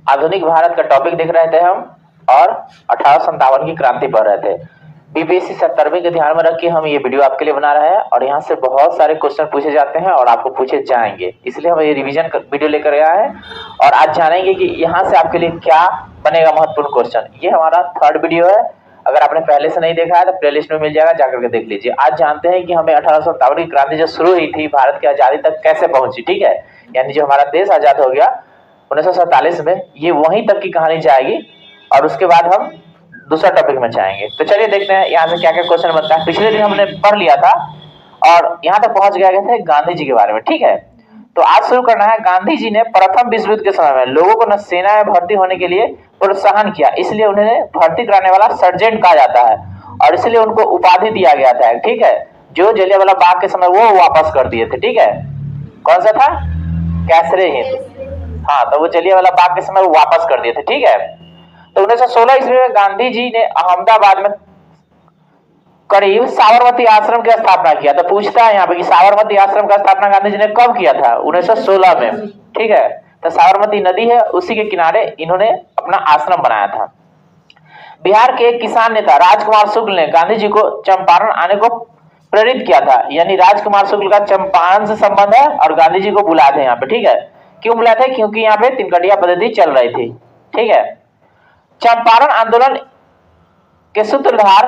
आधुनिक भारत का टॉपिक देख रहे थे हम और 1857 की क्रांति पढ़ रहे थे। बीपीएससी 70वीं के ध्यान में रख के हम ये वीडियो आपके लिए बना रहे हैं और यहाँ से बहुत सारे क्वेश्चन पूछे जाते हैं और आपको पूछे जाएंगे, इसलिए हम ये रिवीजन वीडियो लेकर आए हैं और आज जानेंगे कि यहाँ से आपके लिए क्या बनेगा महत्वपूर्ण क्वेश्चन। ये हमारा थर्ड वीडियो है, अगर आपने पहले से नहीं देखा है तो प्लेलिस्ट में मिल जाएगा, जाकर के देख लीजिए। आज जानते हैं कि हमें 1857 की क्रांति जो शुरू हुई थी भारत की आजादी तक कैसे पहुंची, ठीक है। यानी जो हमारा देश आजाद हो गया 1947 में, ये वहीं तक की कहानी जाएगी और उसके बाद हम दूसरा टॉपिक में जाएंगे। तो चलिए देखते हैं यहाँ से क्या क्या क्वेश्चन बनता है। पिछले दिन हमने पढ़ लिया था और यहाँ तक पहुंच गए थे गांधी जी के बारे में, ठीक है। तो आज शुरू करना है। गांधी जी ने प्रथम विश्व युद्ध के समय में लोगों को न सेना में भर्ती होने के लिए प्रोत्साहन किया, इसलिए उन्हें भर्ती कराने वाला सर्जेंट कहा जाता है और इसलिए उनको उपाधि दिया गया था, ठीक है। जो जलियांवाला बाग के समय वो वापस कर दिए थे, ठीक है। कौन सा था? कैसरे हिंद। हाँ, तो वो जलियांवाला बाग के समय वो वापस कर दिए थे, ठीक है। तो 1916 ईस्वी में गांधी जी ने अहमदाबाद में करीब साबरमती आश्रम की स्थापना किया। तो पूछता है यहाँ पे कि साबरमती आश्रम का स्थापना गांधी जी ने कब किया था? 1916 में, ठीक है। तो साबरमती नदी है, उसी के किनारे इन्होंने अपना आश्रम बनाया था। बिहार के एक किसान नेता राजकुमार शुक्ल ने गांधी जी को चंपारण आने को प्रेरित किया था। यानी राजकुमार शुक्ल का चंपारण से संबंध है और गांधी जी को बुलाए थे यहाँ पे, ठीक है। क्यों बुलाए थे? क्योंकि यहाँ पे तिनकटिया पद्धति चल रही थी, ठीक है। चंपारण आंदोलन के सूत्रधार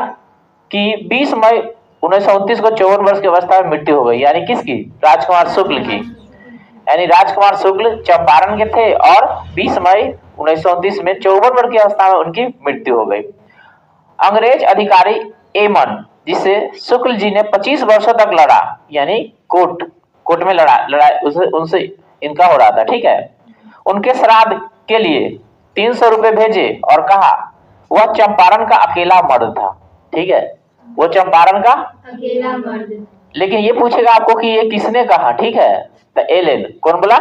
की 20 मई 1929 को 54 वर्ष की अवस्था में मृत्यु हो गई। यानी किसकी? राजकुमार शुक्ल की। यानी राजकुमार शुक्ल चंपारण के थे और 20 मई 1929 में 54 वर्ष की अवस्था में उनकी मृत्यु हो गई। अंग्रेज अधिकारी एमन, जिसे शुक्ल जी ने 25 वर्षों तक लड़ा, यानी कोर्ट में लड़ाई उनसे इनका हो रहा था, ठीक है। उनके श्राद्ध के लिए 300 रुपए भेजे और कहा वह चंपारण का अकेला मर्द था, ठीक है। वो चंपारण का अकेला मर्द। लेकिन ये पूछेगा आपको कि ये किसने कहा, ठीक है। तो एलेन। कौन बोला?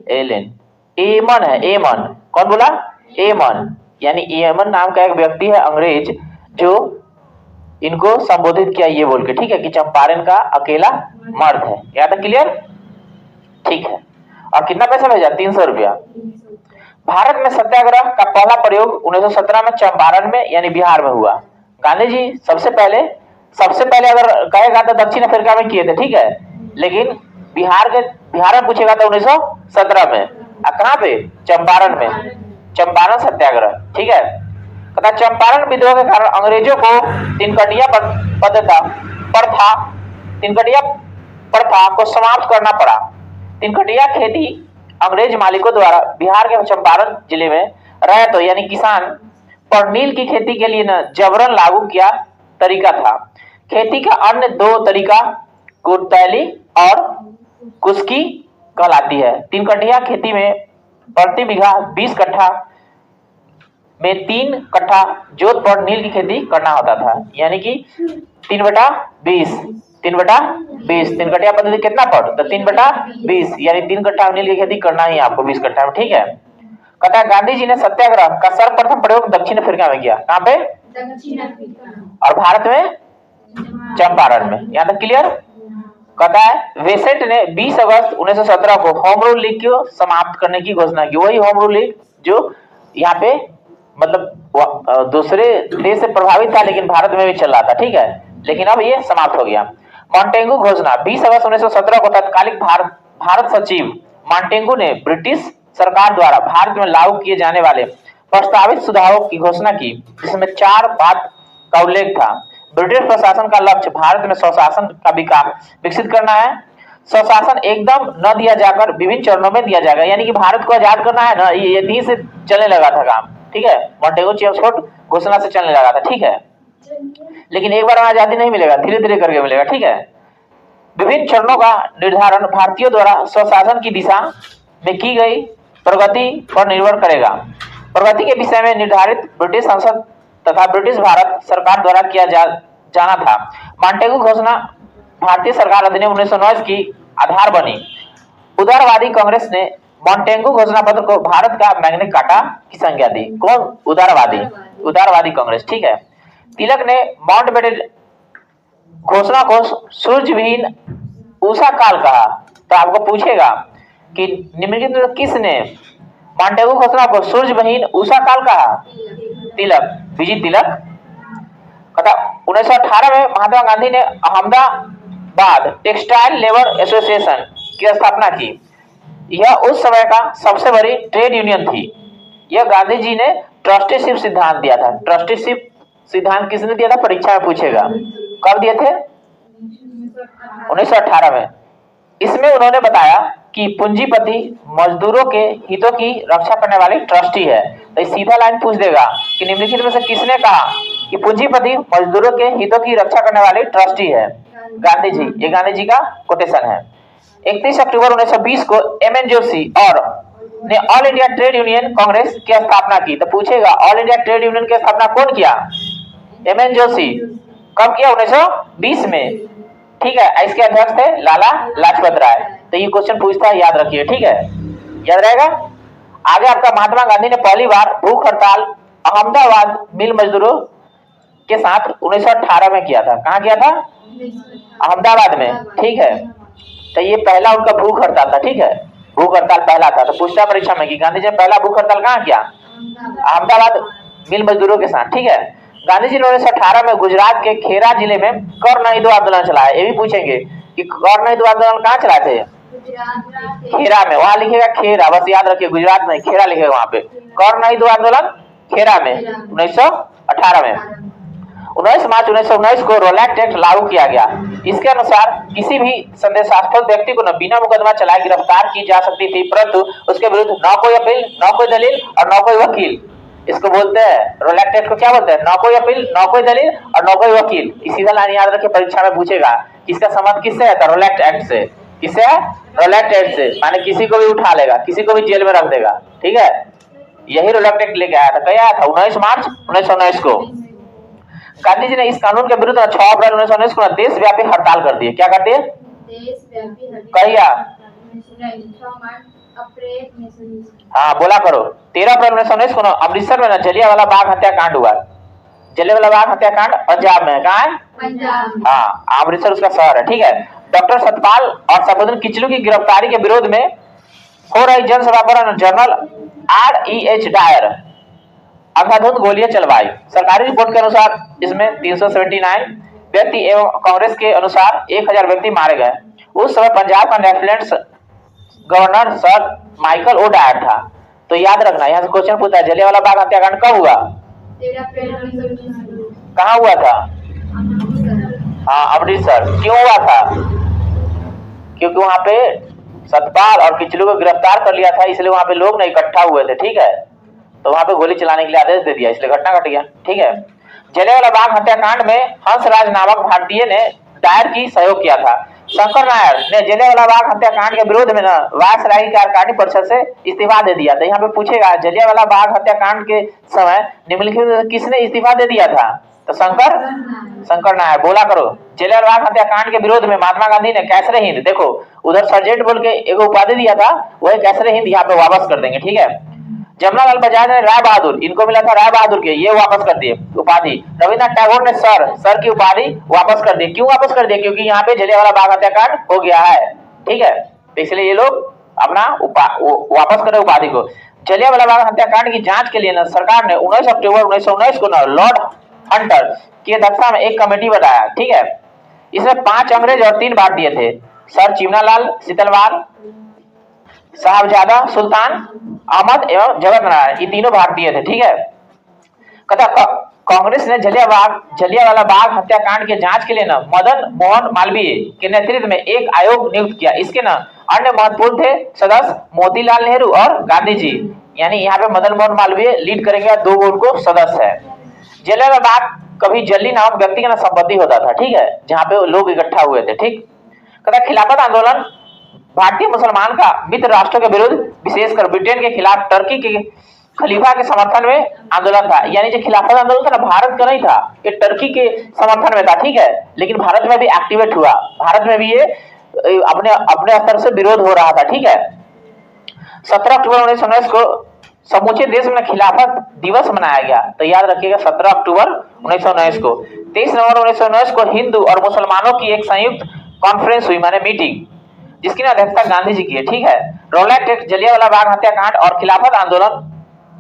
एलेन। एमन है, एमन। कौन बोला? एमन। यानी एमन नाम का एक व्यक्ति है अंग्रेज जो इनको संबोधित किया ये बोल के, ठीक है, कि चंपारण का अकेला मर्द है। यहाँ तक क्लियर? ठीक है। और कितना पैसा भेजा? 300 रुपया। भारत में सत्याग्रह का पहला प्रयोग 1917 में चंपारण में यानी बिहार में हुआ। गांधी जी सबसे पहले अगर कहेगा तो दक्षिण अफ्रीका में किए थे, ठीक है। लेकिन बिहार में पूछेगा तो 1917 में। कहाँ पे? चंपारण में। चंपारण सत्याग्रह, ठीक है। कहता चंपारण विद्रोह के कारण अंग्रेजों को तिनकटिया प्रथा को समाप्त करना पड़ा। तिनकटिया खेती अंग्रेज मालिकों द्वारा बिहार के चंपारण जिले में रहे तो यानी किसान पर नील की खेती के लिए न जबरन लागू किया तरीका था। खेती का अन्य दो तरीका कुरतैली और कुस्की कहलाती है। तिनकटिया खेती में प्रति बीघा 20 कट्ठा में 3 कट्ठा जोत पर नील की खेती करना होता था। यानी कि 3/20 तिनकटिया पद्धति कितना पड़? तो 3/20 यानी 3 कट्ठा नील की खेती करना ही आपको 20 कट्ठा में, ठीक है। कहता है गांधी जी ने सत्याग्रह का सर्वप्रथम प्रयोग दक्षिण अफ्रीका में किया। कहाँ पे? दक्षिण अफ्रीका। और भारत में चंपारण में। यहाँ तक क्लियर? कहता है वेसेट ने 20 अगस्त 1917 को होम रूल लीग को समाप्त करने की घोषणा की। वही होम रूल लीग जो यहाँ पे मतलब दूसरे देश से प्रभावित था लेकिन भारत में भी चल रहा था, ठीक है। लेकिन अब ये समाप्त हो गया। मॉन्टेगू घोषणा 20 अगस्त 1917 को तत्कालिक भारत सचिव मॉन्टेगू ने ब्रिटिश सरकार द्वारा भारत में लागू किए जाने वाले प्रस्तावित सुधारों की घोषणा की, जिसमें 4 बात का उल्लेख था। ब्रिटिश प्रशासन का लक्ष्य भारत में स्वशासन का विकसित करना है। स्वशासन एकदम न दिया जाकर विभिन्न चरणों में दिया जाएगा। यानी कि भारत को आजाद करना है ना, ये यहीं से चलने लगा था काम, ठीक है। मॉन्टेगू चेम्सफोर्ड घोषणा से चलने लगा था, ठीक है। लेकिन एक बार आजादी नहीं मिलेगा, धीरे धीरे करके मिलेगा, ठीक है। विभिन्न चरणों का निर्धारण भारतीयों द्वारा स्वशासन की दिशा में की गई प्रगति पर निर्भर करेगा। प्रगति के विषय में निर्धारित ब्रिटिश संसद तथा ब्रिटिश भारत सरकार द्वारा किया जाना था। मॉन्टेगू घोषणा भारतीय सरकार अधिनियम 1919 की आधार बनी। उदारवादी कांग्रेस ने मॉन्टेगू घोषणा पत्र को भारत का मैग्ना कार्टा की संज्ञा दी। कौन? उदारवादी कांग्रेस, ठीक है। तिलक ने माउंटबेटन घोषणा को सूर्यविहीन उषा काल कहा। तो आपको पूछेगा कि निम्नलिखित में किसने मॉन्टेगू घोषणा को सूर्य बहिन उषा काल कहा, तिलक, विजय तिलक। कथा 1918 में महात्मा गांधी ने अहमदाबाद टेक्सटाइल लेबर एसोसिएशन की स्थापना की। यह उस समय का सबसे बड़ी ट्रेड यूनियन थी। यह गांधी जी ने ट्रस्टीशिप सिद्धांत दिया था। ट्रस्टीशिप सिद्धांत किसने दिया था, परीक्षा में पूछेगा। कब दिए थे, 1918 में। इसमें उन्होंने बताया कि पूंजीपति मजदूरों के हितों की रक्षा करने वाली ट्रस्टी है। तो सीधा लाइन पूछ देगा कि निम्नलिखित में से किसने कहा कि पूंजीपति मजदूरों के हितों की रक्षा करने वाली ट्रस्टी है, गांधी जी। ये गांधी जी का कोटेशन है। 31 अक्टूबर 1920 को एमएन जोशी और ने all India trade union Congress की स्थापना की। तो पूछेगा ऑल इंडिया ट्रेड यूनियन की स्थापना कौन किया, एमएन जोशी। कब किया, 1920 में। ठीक है, इसके अध्यक्ष थे लाला लाजपत राय। तो ये क्वेश्चन पूछता है, याद रखिए। ठीक है, याद रहेगा। आगे आपका महात्मा गांधी ने पहली बार भूख हड़ताल अहमदाबाद मिल मजदूरों के साथ 1918 में किया था। कहाँ किया था, अहमदाबाद में। ठीक है, तो ये पहला उनका भूख हड़ताल था। ठीक है, भूख हड़ताल पहला था। तो पूछता परीक्षा में कि गांधी जी ने पहला भूख हड़ताल कहाँ किया, अहमदाबाद मिल मजदूरों के साथ। ठीक है, गांधी जी ने 1918 में गुजरात के खेरा जिले में कर नहीं दो आंदोलन चलाया। ये भी पूछेंगे कि कर नहीं दो आंदोलन कहाँ चलाए थे, खेरा में। वहां लिखेगा खेरा, बस याद रखिए, गुजरात में खेरा लिखेगा वहां पे। कर नहीं दो आंदोलन खेरा में 1918 में। 19 मार्च 1919 को रोलैक्ट एक्ट लागू किया गया। इसके अनुसार किसी भी संदेशास्पद व्यक्ति को न बिना मुकदमा चलाए गिरफ्तार की जा सकती थी, परंतु उसके विरुद्ध न कोई अपील, न कोई दलील और न कोई वकील। इसको बोलते हैं, रोलैक्ट एक्ट को क्या बोलते हैं, न कोई अपील, न कोई दलील और न कोई वकील। सीधा लाइन याद रखिए, परीक्षा में पूछेगा किसका संबंध किससे है, रोलैक्ट एक्ट से। किससे है, रोलैक्ट एक्ट से। माने किसी को भी उठा लेगा, किसी को भी जेल में रख देगा। ठीक है, यही रोलैक्ट एक्ट लेके आया था। कहीं आया था, 19 मार्च 1919 को। गांधी जी ने इस कानून के विरुद्ध 6 अप्रैल 1919 को देशव्यापी हड़ताल कर दिए। क्या कर दिए, कहिया, हाँ बोला करो। 13 अप्रैल 1919 को अमृतसर में जलियांवाला बाग हत्याकांड हुआ। जलियांवाला बाग हत्याकांड पंजाब में, कहाँ है, पंजाब। हाँ, अमृतसर उसका शहर है। ठीक है, डॉक्टर सतपाल और सफदरजंग किचलू की गिरफ्तारी के विरोध में हो रही जनसभा पर जनरल REH डायर अंधाधुंध गोलियां चलवाई। सरकारी रिपोर्ट के अनुसार इसमें 379 व्यक्ति एवं कांग्रेस के अनुसार 1000 व्यक्ति मारे गए। उस समय पंजाब का lieutenant governor sir Michael O'Dwyer था। तो याद रखना, यहाँ से क्वेश्चन पूछता है जलियांवाला बाग हत्याकांड कब हुआ, 13 अप्रैल 1919। कहाँ हुआ था, हाँ अमृतसर। क्यों हुआ था, क्योंकि वहां पे सतपाल और किचलू को गिरफ्तार कर लिया था, इसलिए वहां पे लोग ना इकट्ठा हुए थे। ठीक है, तो वहां पे गोली चलाने के लिए आदेश दे दिया, इसलिए घटना घट गया। ठीक है, जलियांवाला बाग हत्याकांड में हंसराज नामक भारतीय ने डायर की सहयोग किया था। शंकर नायर ने जलियांवाला बाग हत्याकांड के विरोध में वायसराय की कार्यकारिणी परिषद से इस्तीफा दे दिया। तो यहाँ पे पूछेगा जलियांवाला बाग हत्याकांड के समय निम्नलिखित किसने इस्तीफा दे दिया था, तो शंकर नायर। बोला करो, जलियांवाला बाग हत्याकांड के विरोध में महात्मा गांधी ने कैसरे हिंद, देखो उधर सर्जेंट बोल के एक उपाधि दिया था, वही कैसरे हिंद यहाँ पे वापस कर देंगे। ठीक है, जमनालाल बजाज ने राय बहादुर, इनको मिला था राय बहादुर के, ये वापस कर दिए उपाधि। रविन्द्रनाथ टैगोर ने सर की उपाधि वापस कर दी। क्यों वापस कर दिए, क्योंकि यहाँ पे जलियांवाला बाग हत्याकांड हो गया है। ठीक है, तो इसलिए ये लोग अपना वापस करे उपाधि को। जलियांवाला बाग हत्याकांड की जांच के लिए न सरकार ने 19 अक्टूबर 1919 को न लॉर्ड हंटर की अध्यक्षता में एक कमेटी बनाया। ठीक है, इसमें 5 अंग्रेज और 3 भारतीय थे, सर चिमनालाल सीतलवाल, साहबजादा सुल्तान अहमद एवं जगत नारायण, ये तीनों भारतीय थे। ठीक है, कथा कांग्रेस ने जलियांवाला बाग हत्याकांड के जांच के लिए न मदन मोहन मालवीय के नेतृत्व में एक आयोग नियुक्त किया। इसके न अन्य महत्वपूर्ण थे सदस्य मोतीलाल नेहरू और गांधी जी। यानी यहाँ पे मदन मोहन मालवीय लीड करेंगे, 2 उनको सदस्य है। जलियांवाला बाग कभी जल्ली नामक व्यक्ति का संपत्ति होता था। ठीक है, जहाँ पे लोग इकट्ठा हुए थे। ठीक, कथा खिलाफत आंदोलन भारतीय मुसलमान का मित्र राष्ट्रों के विरुद्ध, विशेषकर ब्रिटेन के खिलाफ टर्की के खलीफा के समर्थन में आंदोलन था। यानी जो खिलाफत आंदोलन था ना, भारत का नहीं था, ये टर्की के समर्थन में था। ठीक है, लेकिन भारत में भी एक्टिवेट हुआ, भारत में भी ये अपने स्तर से विरोध हो रहा था। ठीक है, 17 अक्टूबर 1919 को समूचे देश में खिलाफत दिवस मनाया गया। तो याद रखिएगा 17 अक्टूबर 1919 को। 23 नवंबर 1919 को हिंदू और मुसलमानों की एक संयुक्त कॉन्फ्रेंस हुई, माने मीटिंग, जिसकी अध्यक्षता गांधी जी की है, ठीक है। रौलैट एक्ट, जलियांवाला बाग हत्याकांड और खिलाफत आंदोलन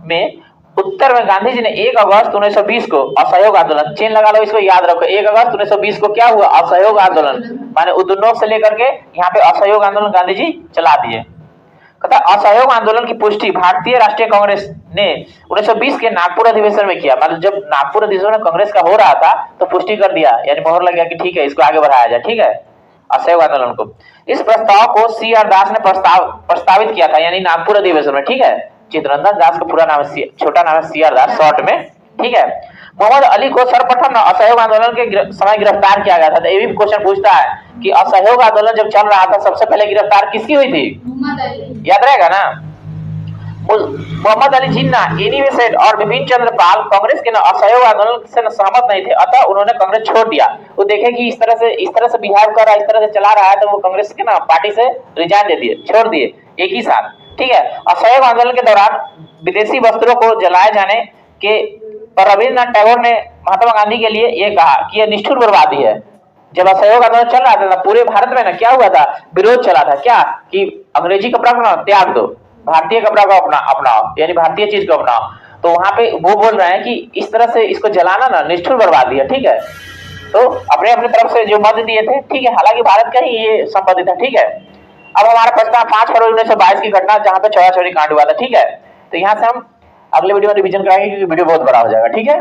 में उत्तर में गांधी जी ने 1 अगस्त 1920 को असहयोग आंदोलन, चेन लगा लो इसको, याद रखो। 1 अगस्त 1920 को क्या हुआ? असहयोग आंदोलन, माने उद्योग से लेकर के यहाँ पे असहयोग आंदोलन गांधी जी चला दिए। कहता असहयोग आंदोलन की पुष्टि भारतीय राष्ट्रीय कांग्रेस ने 1920 के नागपुर अधिवेशन में किया। मतलब जब नागपुर अधिवेशन में कांग्रेस का हो रहा था तो पुष्टि कर दिया, यानी मोहर लग गया कि ठीक है इसको आगे बढ़ाया जाए, ठीक है, असहयोग आंदोलन को। इस प्रस्ताव को CR दास ने प्रस्तावित किया था, यानी नागपुर अधिवेशन में, ठीक है। चित्तरंजन दास का पूरा नाम है, छोटा नाम है CR दास शॉर्ट में, ठीक है। मोहम्मद अली को सर्वप्रथम असहयोग आंदोलन के समय गिरफ्तार किया गया था। तो ये भी क्वेश्चन पूछता है कि असहयोग आंदोलन जब चल रहा था सबसे पहले गिरफ्तार किसकी हुई थी? मोहम्मद अली। याद रहेगा ना। मोहम्मद अली जिन्ना, एनी बेसेंट और बिपिन चंद्र पाल कांग्रेस के असहयोग आंदोलन से सहमत नहीं थे, अतः उन्होंने कांग्रेस छोड़ दिया। वो देखे कि इस तरह से बिहेव कर रहा है, इस तरह से चला रहा है, तो वो कांग्रेस के ना पार्टी से रिजाइन दे दिए, छोड़ दिए एक ही साथ, ठीक है। असहयोग आंदोलन के दौरान विदेशी वस्त्रों को जलाए जाने के पर रविन्द्रनाथ टैगोर ने महात्मा गांधी के लिए ये कहा कि यह निष्ठुर बर्बादी है। जब असहयोग आंदोलन चल रहा था पूरे भारत में ना क्या हुआ था? विरोध चला था, क्या कि अंग्रेजी कपड़ा को त्याग दो, भारतीय कपड़ा को अपनाओ, यानी भारतीय चीज को अपनाओ। तो वहां पे वो बोल रहे हैं कि इस तरह से इसको जलाना ना निष्ठुर बर्बादी है, ठीक है। तो अपने अपनी तरफ से जो मत दिए थे, ठीक है, हालांकि भारत का ही ये संपत्ति था, ठीक है। अब हमारा प्रश्न 5 फरवरी 1922 की घटना जहां पे चौरा चौरी कांड हुआ था, ठीक है। तो यहाँ से हम अगले वीडियो में रिवीजन कराएंगे क्योंकि वीडियो बहुत बड़ा हो जाएगा, ठीक है।